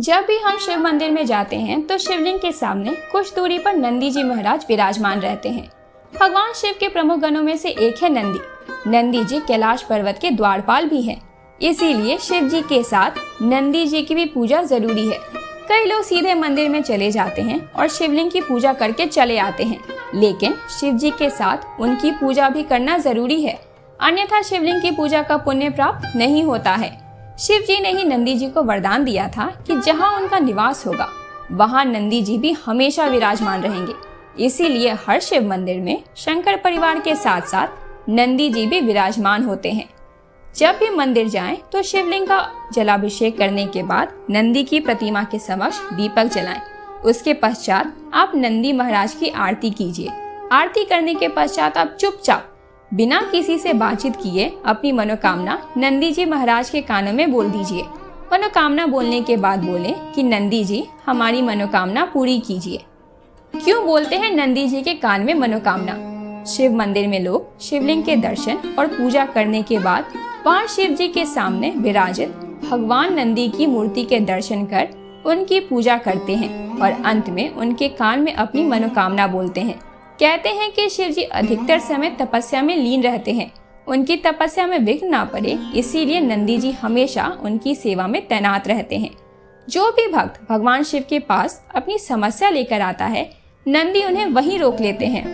जब भी हम शिव मंदिर में जाते हैं तो शिवलिंग के सामने कुछ दूरी पर नंदी जी महाराज विराजमान रहते हैं। भगवान शिव के प्रमुख गणों में से एक है नंदी। नंदी जी कैलाश पर्वत के द्वारपाल भी हैं। इसीलिए शिव जी के साथ नंदी जी की भी पूजा जरूरी है। कई लोग सीधे मंदिर में चले जाते हैं और शिवलिंग की पूजा करके चले आते हैं, लेकिन शिव जी के साथ उनकी पूजा भी करना जरूरी है, अन्यथा शिवलिंग की पूजा का पुण्य प्राप्त नहीं होता है। शिव जी ने ही नंदी जी को वरदान दिया था कि जहाँ उनका निवास होगा वहाँ नंदी जी भी हमेशा विराजमान रहेंगे। इसीलिए हर शिव मंदिर में शंकर परिवार के साथ साथ नंदी जी भी विराजमान होते हैं। जब भी मंदिर जाएं तो शिवलिंग का जलाभिषेक करने के बाद नंदी की प्रतिमा के समक्ष दीपक जलाएं। उसके पश्चात आप नंदी महाराज की आरती कीजिए। आरती करने के पश्चात आप चुपचाप बिना किसी से बातचीत किए अपनी मनोकामना नंदी जी महाराज के कानों में बोल दीजिए। मनोकामना बोलने के बाद बोले कि नंदी जी हमारी मनोकामना पूरी कीजिए। क्यों बोलते हैं नंदी जी के कान में मनोकामना? शिव मंदिर में लोग शिवलिंग के दर्शन और पूजा करने के बाद वहाँ शिव जी के सामने विराजित भगवान नंदी की मूर्ति के दर्शन कर उनकी पूजा करते हैं और अंत में उनके कान में अपनी मनोकामना बोलते हैं। कहते हैं कि शिव जी अधिकतर समय तपस्या में लीन रहते हैं। उनकी तपस्या में विघ्न ना पड़े, इसीलिए नंदी जी हमेशा उनकी सेवा में तैनात रहते हैं। जो भी भक्त भगवान शिव के पास अपनी समस्या लेकर आता है, नंदी उन्हें वहीं रोक लेते हैं।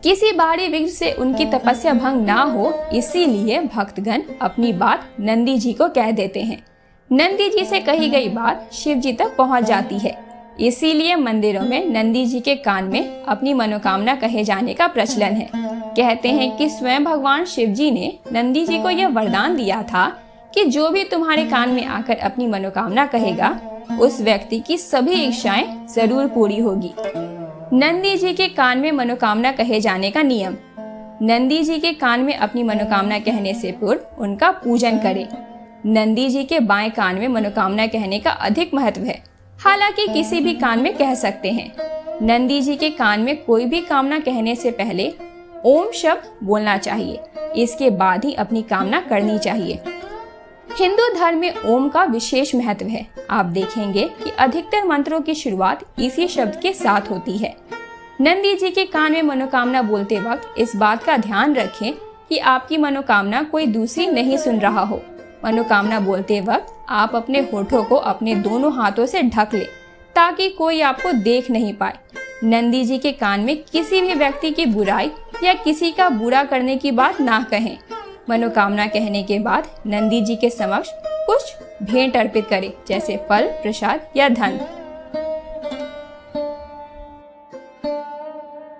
किसी बाहरी विघ्न से उनकी तपस्या भंग ना हो, इसीलिए भक्तगण अपनी बात नंदी जी को कह देते हैं। नंदी जी से कही गई बात शिव जी तक पहुंच जाती है। इसीलिए मंदिरों में नंदी जी के कान में अपनी मनोकामना कहे जाने का प्रचलन है। कहते हैं कि स्वयं भगवान शिव जी ने नंदी जी को यह वरदान दिया था कि जो भी तुम्हारे कान में आकर अपनी मनोकामना कहेगा, उस व्यक्ति की सभी इच्छाएं जरूर पूरी होगी। नंदी जी के कान में मनोकामना कहे जाने का नियम। नंदी जी के कान में अपनी मनोकामना कहने से पूर्व उनका पूजन करें। नंदी जी के बाएं कान में मनोकामना कहने का अधिक महत्व है, हालांकि किसी भी कान में कह सकते हैं। नंदी जी के कान में कोई भी कामना कहने से पहले ओम शब्द बोलना चाहिए, इसके बाद ही अपनी कामना करनी चाहिए। हिंदू धर्म में ओम का विशेष महत्व है। आप देखेंगे कि अधिकतर मंत्रों की शुरुआत इसी शब्द के साथ होती है। नंदी जी के कान में मनोकामना बोलते वक्त इस बात का ध्यान रखें कि आपकी मनोकामना कोई दूसरी नहीं सुन रहा हो। मनोकामना बोलते वक्त आप अपने होठों को अपने दोनों हाथों से ढक लें ताकि कोई आपको देख नहीं पाए। नंदी जी के कान में किसी भी व्यक्ति की बुराई या किसी का बुरा करने की बात ना कहें। मनोकामना कहने के बाद नंदी जी के समक्ष कुछ भेंट अर्पित करें, जैसे फल, प्रसाद या धन।